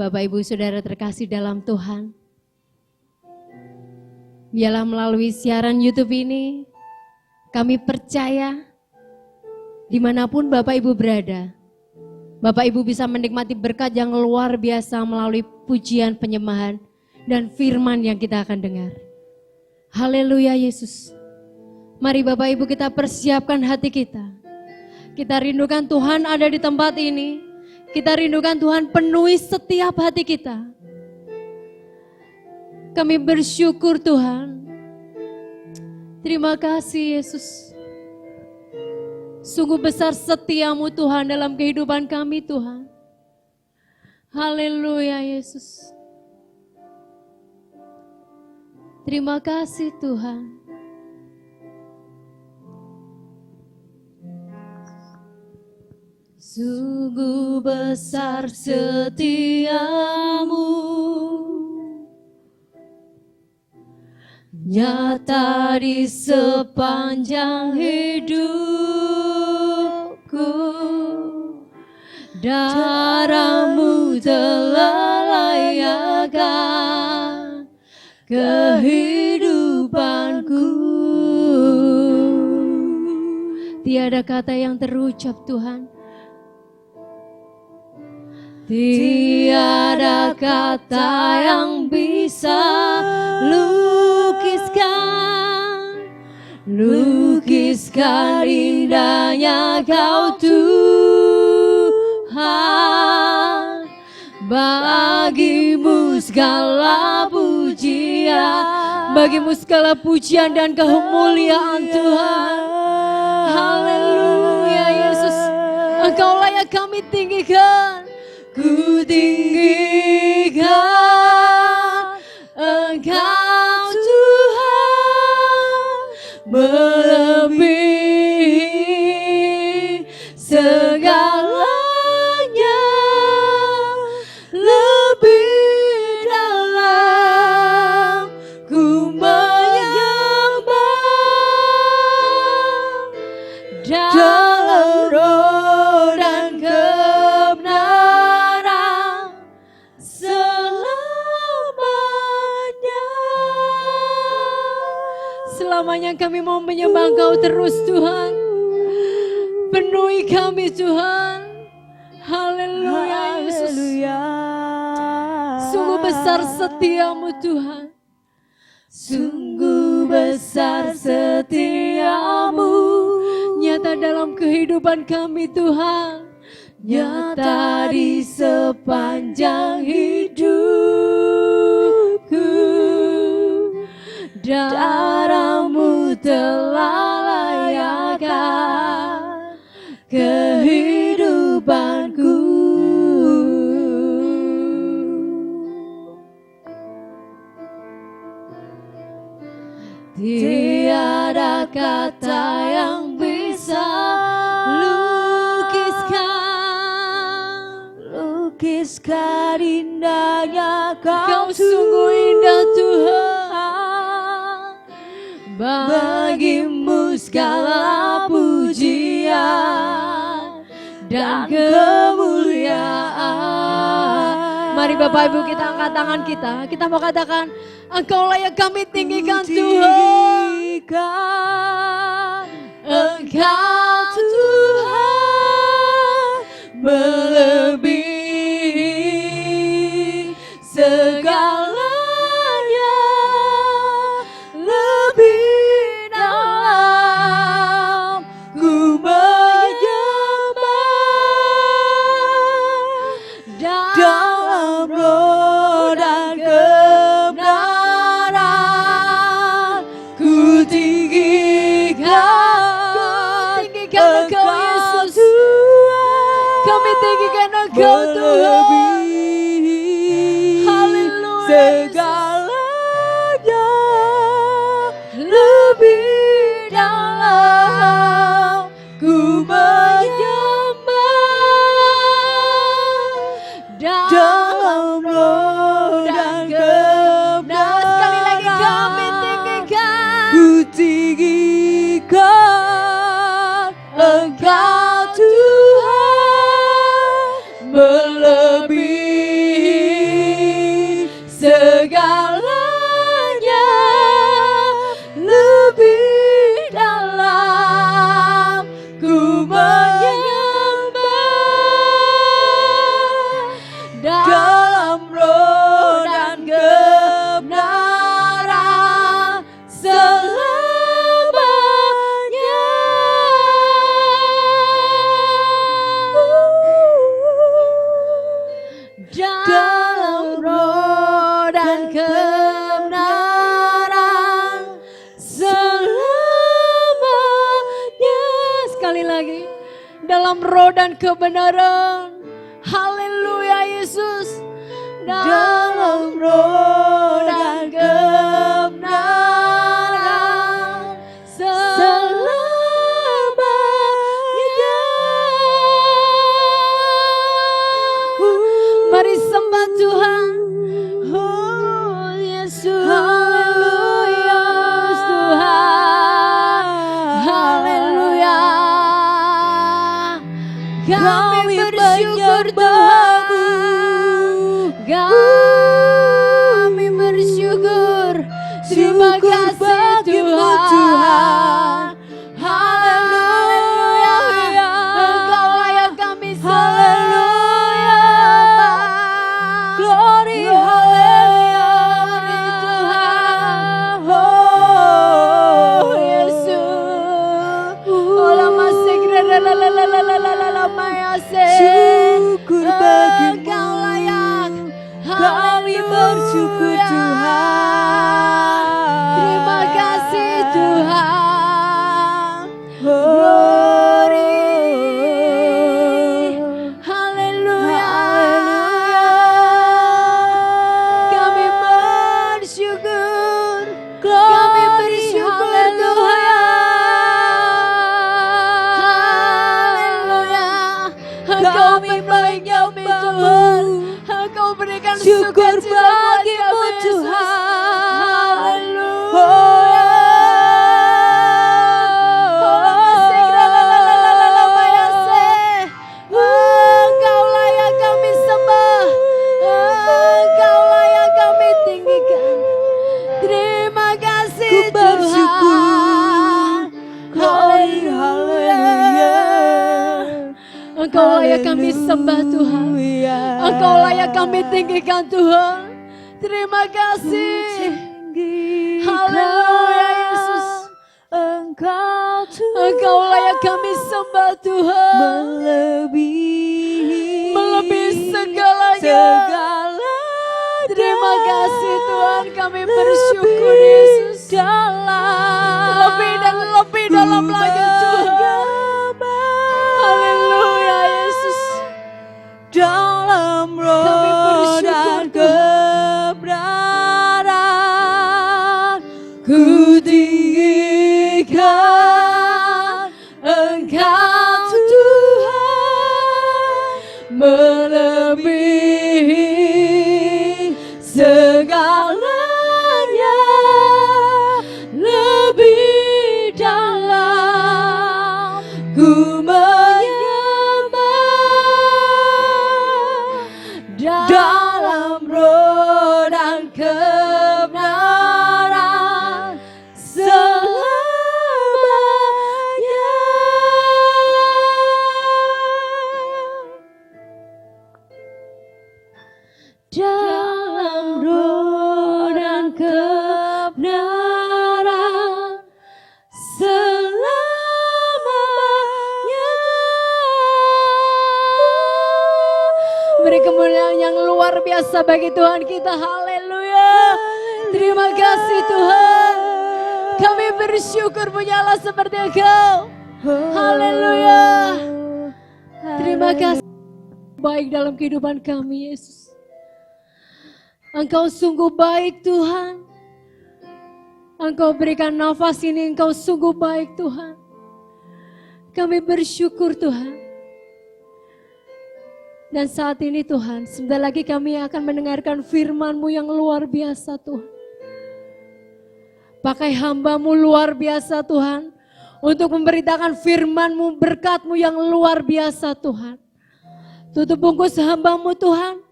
Bapak Ibu Saudara terkasih dalam Tuhan, biarlah melalui siaran YouTube ini, kami percaya dimanapun Bapak Ibu berada, Bapak Ibu bisa menikmati berkat yang luar biasa melalui pujian penyembahan dan firman yang kita akan dengar. Haleluya Yesus. Mari Bapak Ibu kita persiapkan hati kita. Kita rindukan Tuhan ada di tempat ini. Kita rindukan Tuhan penuhi setiap hati kita. Kami bersyukur Tuhan. Terima kasih Yesus. Sungguh besar setiamu Tuhan dalam kehidupan kami Tuhan. Haleluya Yesus. Terima kasih Tuhan. Sungguh besar setiamu, nyata di sepanjang hidupku. Darah-Mu telah layakkan kehidupanku. Tiada kata yang terucap Tuhan, tiada kata yang bisa lukiskan indahnya Kau Tuhan. Bagimu segala pujian, bagimu segala pujian dan kemuliaan Tuhan. Haleluya Yesus, Engkau layak kami tinggikan. Ku tinggikan Engkau Tuhan, melebihi segalanya, lebih dalam ku menyembah dalam roh dan kebenaran selamanya kami mau menyembah Engkau terus Tuhan. Penuhi kami Tuhan. Haleluya Yesus. Sungguh besar setiamu Tuhan. Sungguh besar setiamu, nyata dalam kehidupan kami Tuhan. Nyata di sepanjang hidupku. Darah-Mu telah layakkan kehidupanku. Tiada kata yang bisa lukiskan indahnya Kau sungguh indah Tuhan. Bagimu segala pujian dan kemuliaan. Mari Bapak Ibu kita angkat tangan kita. Kita mau katakan, Engkau layak kami tinggikan Tuhan. Engkau Tuhan, melebihi segalanya, lebih dalam ku menyembah dalam roh dan kebenaran. Ku tinggikan Engkau Yesus, kami tinggikan Engkau Tuhan. Haleluya segalanya, lebih dalam ku menyembah dalam roh dan kebenaran. Sekali lagi kami tinggikan. Ku tinggikan Engkau Tuhan, melebihi dalam roh dan kebenaran selamanya. Sekali lagi, dalam roh dan kebenaran. Haleluya Yesus. Dalam roh dan kebenaran selamanya. Mari sembah Tuhan. Oh Yesus. Haleluya Tuhan. Haleluya. Kami bersyukur Tuhan. Kami bersyukur. Terima kasih Tuhan. Haleluya. Engkau layak kami sembah. Glory, haleluya Tuhan. Oh Yesus. Ola masih la mayase. Syukur bagimu. Engkau layak. Kami bersyukur Tuhan. Terima kasih Tuhan. Glory. Haleluya. Kami bersyukur. Kami bersyukur Tuhan. Haleluya. Engkau baik kami Tuhan. Engkau berikan syukur bagimu Tuhan. Haleluya. Engkau layak kami sembah. Engkau layak kami tinggikan. Terima kasih Tuhan. Haleluya. Engkau layak kami sembah Tuhan. Engkau layak kami tinggikan Tuhan. Terima kasih. Haleluya Yesus. Engkau layak kami sembah Tuhan. Melebihi segalanya. Terima kasih Tuhan, kami bersyukur Yesus. Lebih dan lebih dalam lagi Tuhan. Haleluya Yesus. Dalam roh dan kebenaran ku tinggikan Engkau Tuhan, melebihi segalanya, lebih dalam ku dalam roh dan kebenaran selamanya. Dalam roh dan kebenaran selamanya. Beri kemuliaan yang luar biasa bagi Tuhan kita. Haleluya. Terima kasih Tuhan. Kami bersyukur punya Allah seperti Engkau. Haleluya. Terima kasih baik dalam kehidupan kami Yesus. Engkau sungguh baik Tuhan. Engkau berikan nafas ini, Engkau sungguh baik Tuhan. Kami bersyukur Tuhan. Dan saat ini Tuhan, sebentar lagi kami akan mendengarkan firman-Mu yang luar biasa Tuhan. Pakai hamba-Mu luar biasa Tuhan, untuk memberitakan firman-Mu, berkat-Mu yang luar biasa Tuhan. Tutup bungkus hamba-Mu Tuhan,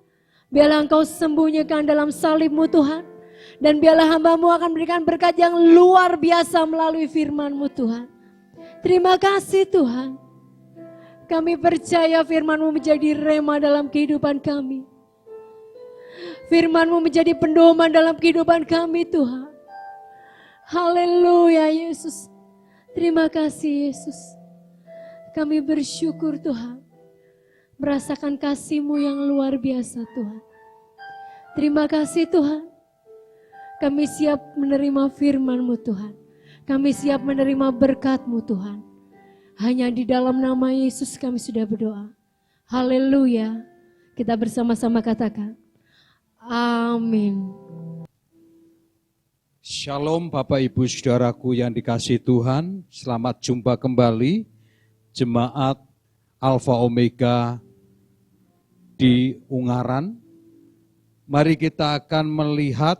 biarlah Engkau sembunyikan dalam salib-Mu Tuhan. Dan biarlah hamba-Mu akan memberikan berkat yang luar biasa melalui firman-Mu Tuhan. Terima kasih Tuhan. Kami percaya firman-Mu menjadi rema dalam kehidupan kami. Firman-Mu menjadi pedoman dalam kehidupan kami Tuhan. Haleluya Yesus. Terima kasih Yesus. Kami bersyukur Tuhan. merasakan kasih-Mu yang luar biasa Tuhan. Terima kasih Tuhan. Kami siap menerima firman-Mu Tuhan. Kami siap menerima berkat-Mu Tuhan. Hanya di dalam nama Yesus kami sudah berdoa. Haleluya. Kita bersama-sama katakan. Amin. Shalom Bapak Ibu Saudaraku yang dikasihi Tuhan. Selamat jumpa kembali Jemaat Alfa Omega di Ungaran. Mari kita akan melihat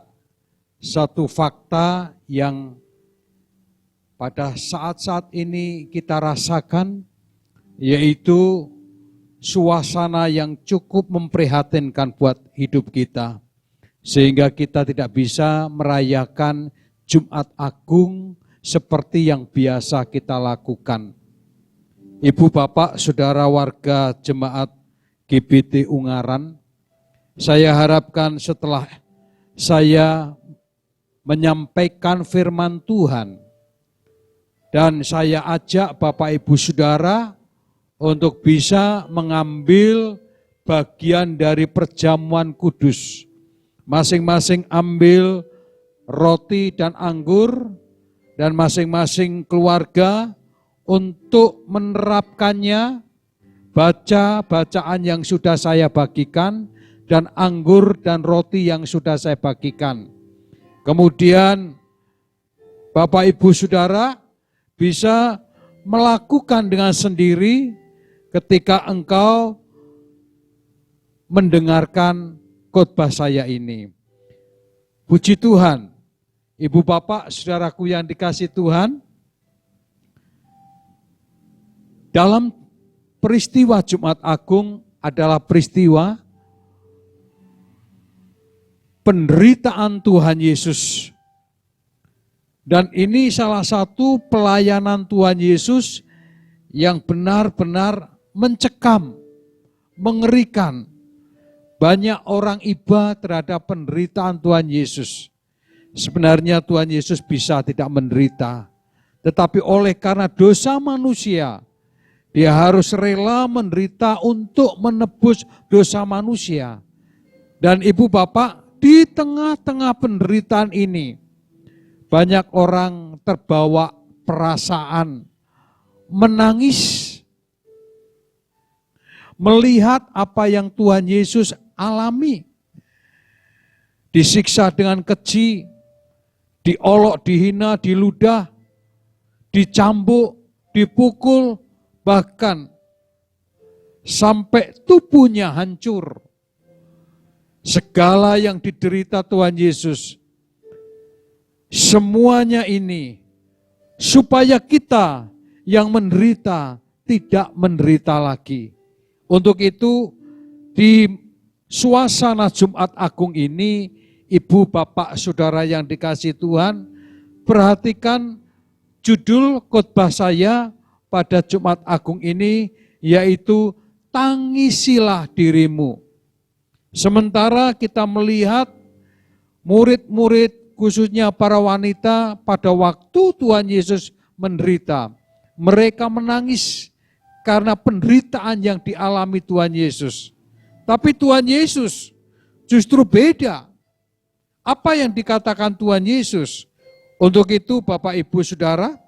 satu fakta yang pada saat-saat ini kita rasakan, yaitu suasana yang cukup memprihatinkan buat hidup kita. Sehingga kita tidak bisa merayakan Jumat Agung seperti yang biasa kita lakukan. Ibu, Bapak, Saudara warga Jemaat GBT Ungaran, saya harapkan setelah saya menyampaikan firman Tuhan, dan saya ajak Bapak Ibu Saudara untuk bisa mengambil bagian dari perjamuan kudus. Masing-masing ambil roti dan anggur, dan masing-masing keluarga untuk menerapkannya, baca bacaan yang sudah saya bagikan, dan anggur dan roti yang sudah saya bagikan. Kemudian Bapak Ibu Saudara bisa melakukan dengan sendiri ketika engkau mendengarkan khotbah saya ini. Puji Tuhan, Ibu Bapak Saudaraku yang dikasihi Tuhan, dalam peristiwa Jumat Agung adalah peristiwa penderitaan Tuhan Yesus. Dan ini salah satu pelayanan Tuhan Yesus yang benar-benar mencekam, mengerikan. Banyak orang iba terhadap penderitaan Tuhan Yesus. Sebenarnya Tuhan Yesus bisa tidak menderita, tetapi oleh karena dosa manusia, Dia harus rela menderita untuk menebus dosa manusia. Dan Ibu Bapak, di tengah-tengah penderitaan ini, banyak orang terbawa perasaan menangis, melihat apa yang Tuhan Yesus alami. Disiksa dengan keji, diolok, dihina, diludah, dicambuk, dipukul, bahkan sampai tubuhnya hancur. Segala yang diderita Tuhan Yesus, semuanya ini supaya kita yang menderita tidak menderita lagi. Untuk itu di suasana Jumat Agung ini, Ibu, Bapak, Saudara yang dikasihi Tuhan, perhatikan judul khotbah saya pada Jumat Agung ini, yaitu tangisilah dirimu. Sementara kita melihat murid-murid, khususnya para wanita, pada waktu Tuhan Yesus menderita, mereka menangis karena penderitaan yang dialami Tuhan Yesus. Tapi Tuhan Yesus justru beda. Apa yang dikatakan Tuhan Yesus? Untuk itu Bapak Ibu Saudara,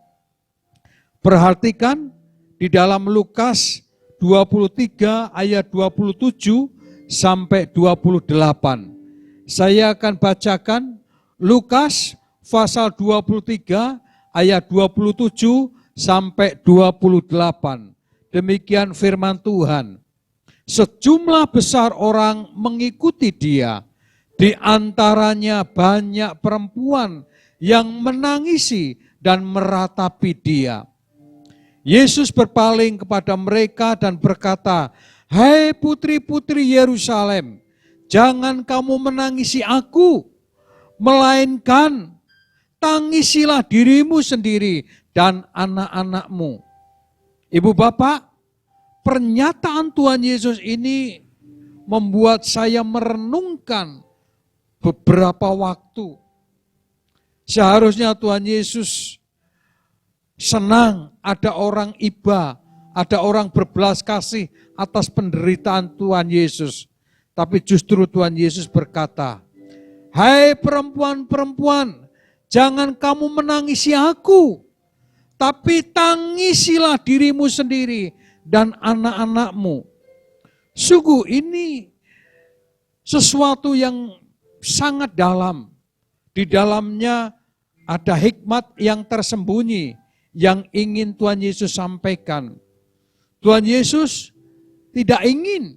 perhatikan di dalam Lukas 23 ayat 27 sampai 28. Saya akan bacakan Lukas pasal 23 ayat 27 sampai 28. Demikian firman Tuhan. Sejumlah besar orang mengikuti Dia, di antaranya banyak perempuan yang menangisi dan meratapi Dia. Yesus berpaling kepada mereka dan berkata, "Hai putri-putri Yerusalem, jangan kamu menangisi aku, melainkan tangisilah dirimu sendiri dan anak-anakmu." Ibu Bapak, pernyataan Tuhan Yesus ini membuat saya merenungkan beberapa waktu. Seharusnya Tuhan Yesus senang ada orang iba ada orang berbelas kasih atas penderitaan Tuhan Yesus. Tapi justru Tuhan Yesus berkata, "Hai perempuan-perempuan, jangan kamu menangisi aku, tapi tangisilah dirimu sendiri dan anak-anakmu." Sungguh ini sesuatu yang sangat dalam. Di dalamnya ada hikmat yang tersembunyi yang ingin Tuhan Yesus sampaikan. Tuhan Yesus tidak ingin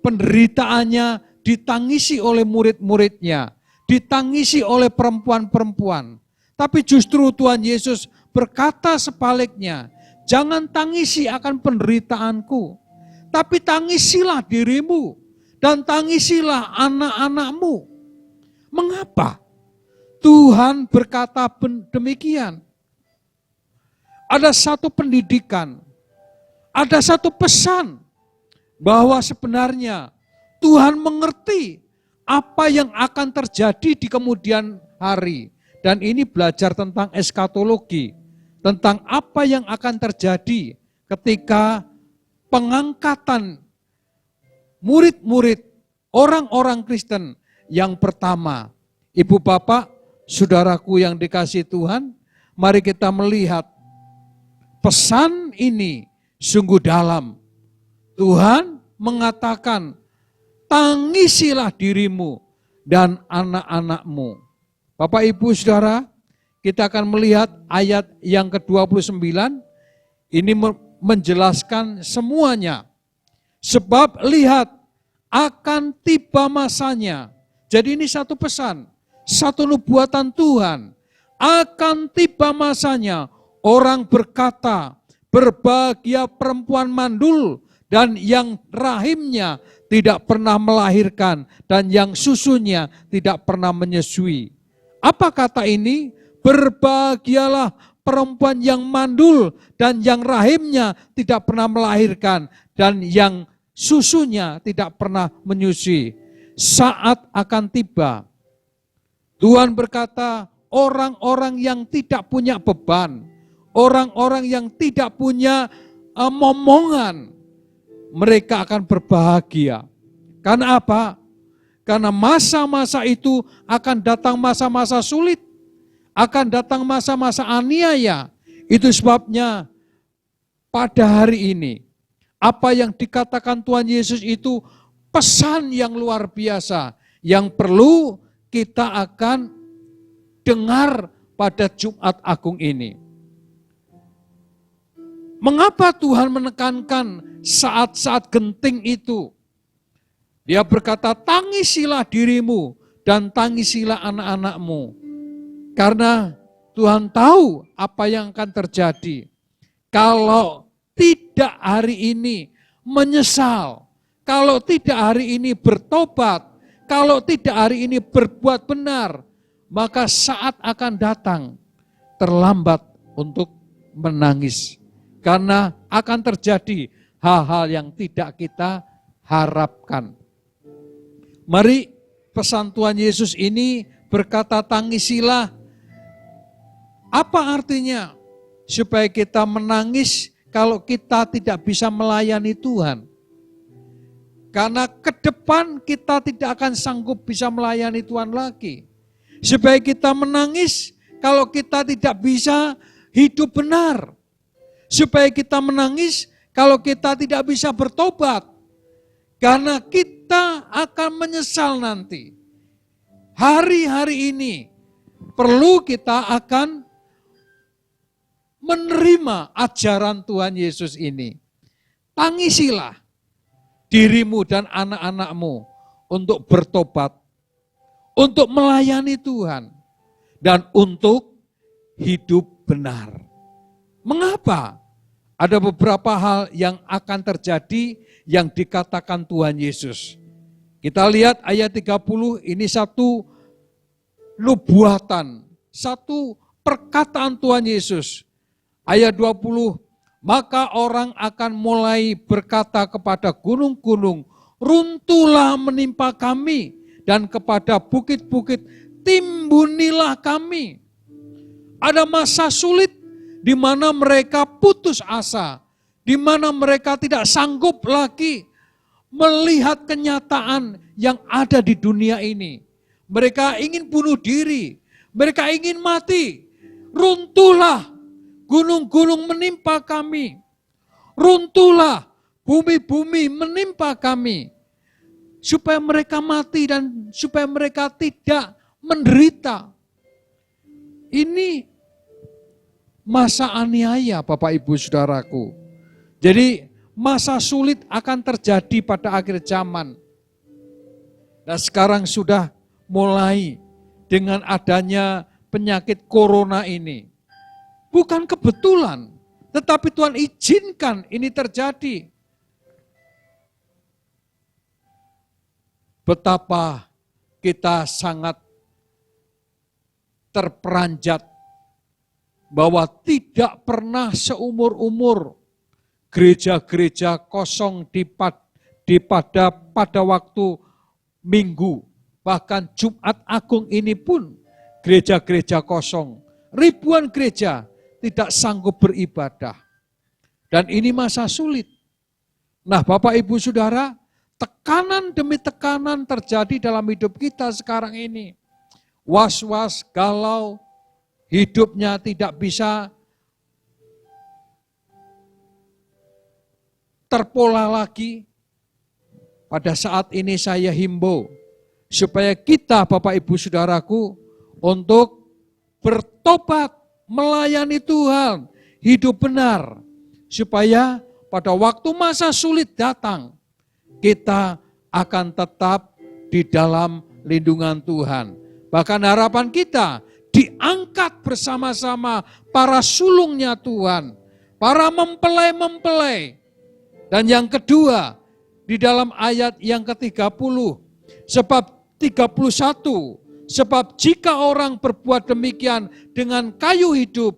penderitaannya ditangisi oleh murid-muridnya, ditangisi oleh perempuan-perempuan. Tapi justru Tuhan Yesus berkata sebaliknya, "Jangan tangisi akan penderitaanku, tapi tangisilah dirimu dan tangisilah anak-anakmu." Mengapa Tuhan berkata demikian? Ada satu pendidikan, ada satu pesan bahwa sebenarnya Tuhan mengerti apa yang akan terjadi di kemudian hari. Dan ini belajar tentang eskatologi, tentang apa yang akan terjadi ketika pengangkatan murid-murid orang-orang Kristen yang pertama. Ibu bapak, saudaraku yang dikasihi Tuhan, mari kita melihat pesan ini sungguh dalam. Tuhan mengatakan, "Tangisilah dirimu dan anak-anakmu." Bapak ibu saudara, kita akan melihat ayat yang ke-29, ini menjelaskan semuanya. Sebab lihat, akan tiba masanya. Jadi ini satu pesan, satu nubuatan Tuhan. Akan tiba masanya, orang berkata, "Berbahagia perempuan mandul dan yang rahimnya tidak pernah melahirkan dan yang susunya tidak pernah menyusui." Apa kata ini? Berbahagialah perempuan yang mandul dan yang rahimnya tidak pernah melahirkan dan yang susunya tidak pernah menyusui. Saat akan tiba, Tuhan berkata, orang-orang yang tidak punya beban, orang-orang yang tidak punya momongan, mereka akan berbahagia. Karena apa? Karena masa-masa itu akan datang masa-masa sulit, akan datang masa-masa aniaya. Itu sebabnya pada hari ini, apa yang dikatakan Tuhan Yesus itu pesan yang luar biasa, yang perlu kita akan dengar pada Jumat Agung ini. Mengapa Tuhan menekankan saat-saat genting itu? Dia berkata, "Tangisilah dirimu dan tangisilah anak-anakmu." Karena Tuhan tahu apa yang akan terjadi. Kalau tidak hari ini menyesal, kalau tidak hari ini bertobat, kalau tidak hari ini berbuat benar, maka saat akan datang terlambat untuk menangis. Karena akan terjadi hal-hal yang tidak kita harapkan. Mari pesan Tuhan Yesus ini berkata tangisilah. Apa artinya? Supaya kita menangis kalau kita tidak bisa melayani Tuhan. Karena ke depan kita tidak akan sanggup bisa melayani Tuhan lagi. Supaya kita menangis kalau kita tidak bisa hidup benar. Supaya kita menangis kalau kita tidak bisa bertobat. Karena kita akan menyesal nanti. Hari-hari ini perlu kita akan menerima ajaran Tuhan Yesus ini. Tangisilah dirimu dan anak-anakmu untuk bertobat, untuk melayani Tuhan, dan untuk hidup benar. Mengapa? Ada beberapa hal yang akan terjadi yang dikatakan Tuhan Yesus. Kita lihat ayat 30, ini satu nubuatan, satu perkataan Tuhan Yesus. Ayat 20, maka orang akan mulai berkata kepada gunung-gunung, runtuhlah menimpa kami, dan kepada bukit-bukit, timbunilah kami. Ada masa sulit di mana mereka putus asa, di mana mereka tidak sanggup lagi melihat kenyataan yang ada di dunia ini. Mereka ingin bunuh diri, mereka ingin mati. Runtuhlah gunung-gunung menimpa kami, runtuhlah bumi-bumi menimpa kami, supaya mereka mati dan supaya mereka tidak menderita. Ini masa aniaya Bapak Ibu Saudaraku. Jadi masa sulit akan terjadi pada akhir zaman. Dan sekarang sudah mulai dengan adanya penyakit corona ini. Bukan kebetulan, tetapi Tuhan izinkan ini terjadi. Betapa kita sangat terperanjat bahwa tidak pernah seumur-umur gereja-gereja kosong pada waktu Minggu. Bahkan Jumat Agung ini pun gereja-gereja kosong. Ribuan gereja tidak sanggup beribadah. Dan ini masa sulit. Nah Bapak Ibu Saudara, tekanan demi tekanan terjadi dalam hidup kita sekarang ini. Was-was, galau, hidupnya tidak bisa terpola lagi. Pada saat ini saya himbau supaya kita Bapak Ibu Saudaraku untuk bertobat, melayani Tuhan, hidup benar. Supaya pada waktu masa sulit datang, kita akan tetap di dalam lindungan Tuhan. Bahkan harapan kita diangkat bersama-sama para sulungnya Tuhan, para mempelai-mempelai. Dan yang kedua, di dalam ayat yang ke-30, sebab 31, sebab jika orang berbuat demikian dengan kayu hidup,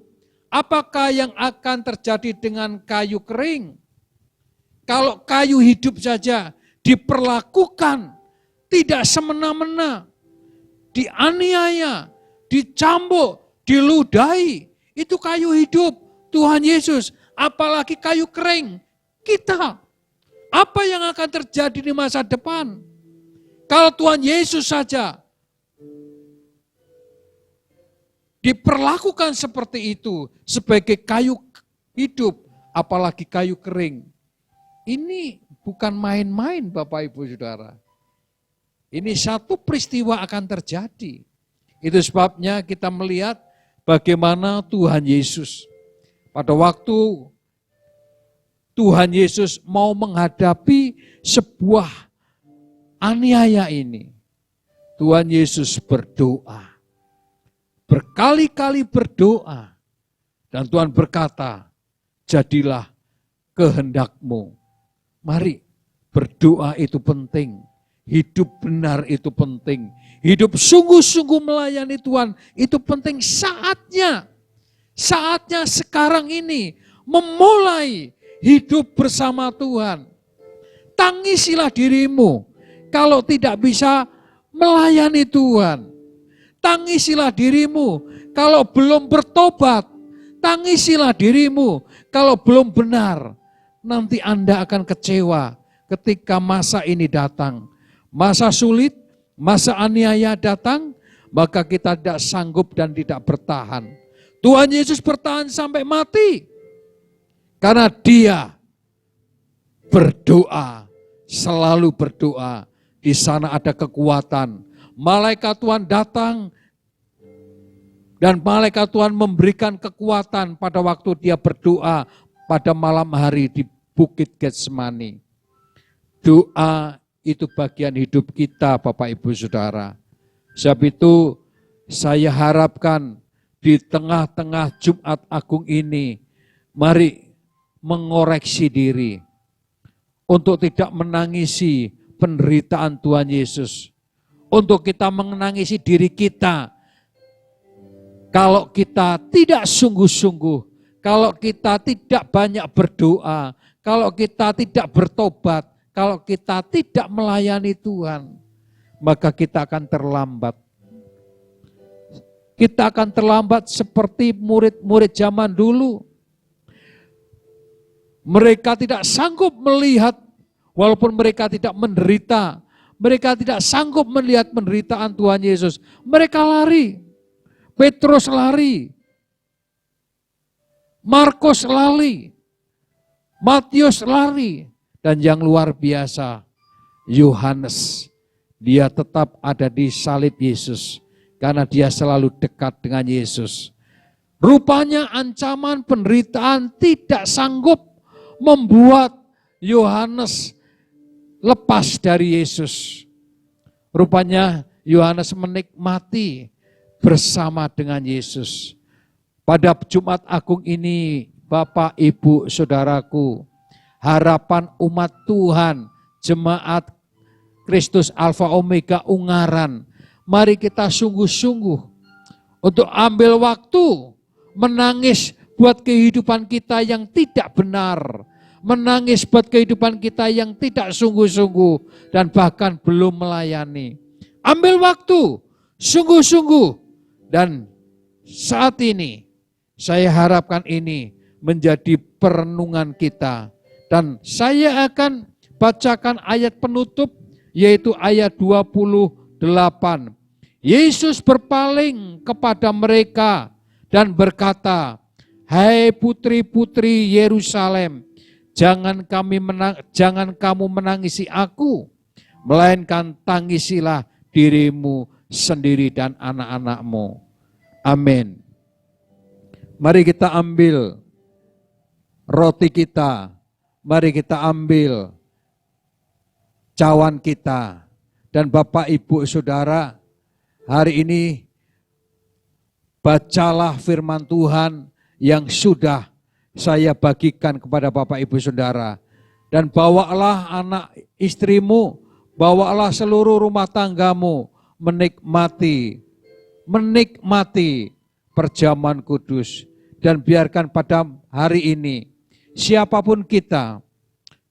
apakah yang akan terjadi dengan kayu kering? Kalau kayu hidup saja diperlakukan tidak semena-mena, dianiaya, dicambuk, diludahi, itu kayu hidup Tuhan Yesus, apalagi kayu kering kita. Apa yang akan terjadi di masa depan? Kalau Tuhan Yesus saja diperlakukan seperti itu sebagai kayu hidup, apalagi kayu kering. Ini bukan main-main Bapak Ibu Saudara. Ini satu peristiwa akan terjadi. Itu sebabnya kita melihat bagaimana Tuhan Yesus pada waktu Tuhan Yesus mau menghadapi sebuah aniaya ini. Tuhan Yesus berdoa. Berkali-kali berdoa. Dan Tuhan berkata, jadilah kehendakmu. Mari, berdoa itu penting. Hidup benar itu penting. Hidup sungguh-sungguh melayani Tuhan itu penting. Saatnya sekarang ini memulai hidup bersama Tuhan. Tangisilah dirimu kalau tidak bisa melayani Tuhan. Tangisilah dirimu kalau belum bertobat. Tangisilah dirimu kalau belum benar. Nanti Anda akan kecewa ketika masa ini datang. Masa sulit, masa aniaya datang, maka kita tidak sanggup dan tidak bertahan. Tuhan Yesus bertahan sampai mati. Karena dia berdoa, selalu berdoa. Di sana ada kekuatan. Malaikat Tuhan datang dan malaikat Tuhan memberikan kekuatan pada waktu dia berdoa pada malam hari di Bukit Getsemani. Doa itu bagian hidup kita Bapak Ibu Saudara. Sebab itu saya harapkan di tengah-tengah Jumat Agung ini, mari mengoreksi diri untuk tidak menangisi penderitaan Tuhan Yesus. Untuk kita menangisi diri kita. Kalau kita tidak sungguh-sungguh, kalau kita tidak banyak berdoa, kalau kita tidak bertobat, kalau kita tidak melayani Tuhan, maka kita akan terlambat. Kita akan terlambat seperti murid-murid zaman dulu. Mereka tidak sanggup melihat, walaupun mereka tidak menderita, mereka tidak sanggup melihat penderitaan Tuhan Yesus. Mereka lari. Petrus lari. Markus lari. Matius lari. Dan yang luar biasa, Yohanes. Dia tetap ada di salib Yesus. Karena dia selalu dekat dengan Yesus. Rupanya ancaman penderitaan tidak sanggup membuat Yohanes lepas dari Yesus. Rupanya Yohanes menikmati bersama dengan Yesus. Pada Jumat Agung ini, Bapak, Ibu, Saudaraku, harapan umat Tuhan, jemaat Kristus Alfa Omega Ungaran, mari kita sungguh-sungguh untuk ambil waktu menangis buat kehidupan kita yang tidak benar, menangis buat kehidupan kita yang tidak sungguh-sungguh dan bahkan belum melayani. Ambil waktu, sungguh-sungguh, dan saat ini saya harapkan ini menjadi perenungan kita. Dan saya akan bacakan ayat penutup, yaitu ayat 28. Yesus berpaling kepada mereka dan berkata, "Hai putri-putri Yerusalem, jangan kamu menangisi aku, melainkan tangisilah dirimu sendiri dan anak-anakmu." Amin. Mari kita ambil roti kita, mari kita ambil cawan kita. Dan Bapak, Ibu, Saudara, hari ini bacalah firman Tuhan yang sudah saya bagikan kepada Bapak, Ibu, Saudara. Dan bawalah anak istrimu, bawalah seluruh rumah tanggamu menikmati perjamuan kudus. Dan biarkan pada hari ini, siapapun kita,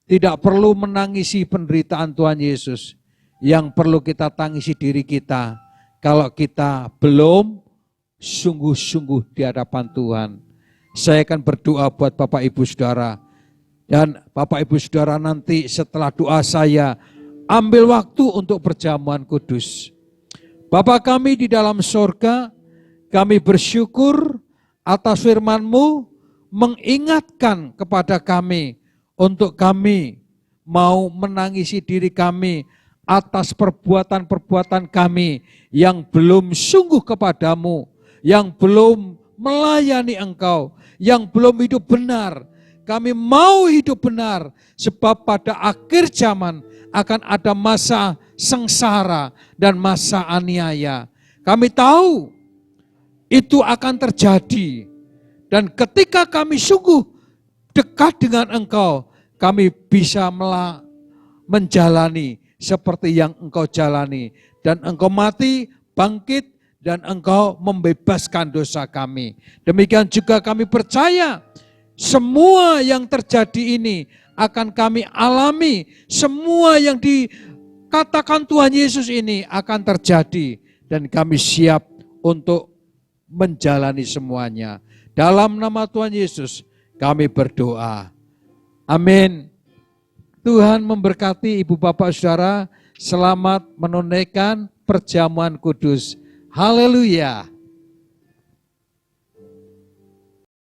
tidak perlu menangisi penderitaan Tuhan Yesus. Yang perlu kita tangisi diri kita, kalau kita belum sungguh-sungguh di hadapan Tuhan. Saya akan berdoa buat Bapak, Ibu, Saudara. Dan Bapak, Ibu, Saudara, nanti setelah doa saya, ambil waktu untuk perjamuan kudus. Bapa kami di dalam sorga, kami bersyukur atas firman-Mu, mengingatkan kepada kami untuk kami mau menangisi diri kami atas perbuatan-perbuatan kami yang belum sungguh kepadamu, yang belum melayani Engkau, yang belum hidup benar. Kami mau hidup benar, sebab pada akhir zaman akan ada masa sengsara dan masa aniaya. Kami tahu itu akan terjadi. Dan ketika kami sungguh dekat dengan Engkau, kami bisa menjalani seperti yang Engkau jalani. Dan Engkau mati, bangkit, dan Engkau membebaskan dosa kami. Demikian juga kami percaya semua yang terjadi ini akan kami alami. Semua yang dikatakan Tuhan Yesus ini akan terjadi. Dan kami siap untuk menjalani semuanya. Dalam nama Tuhan Yesus kami berdoa. Amin. Tuhan memberkati Ibu Bapak Saudara. Selamat menunaikan perjamuan kudus. Haleluya.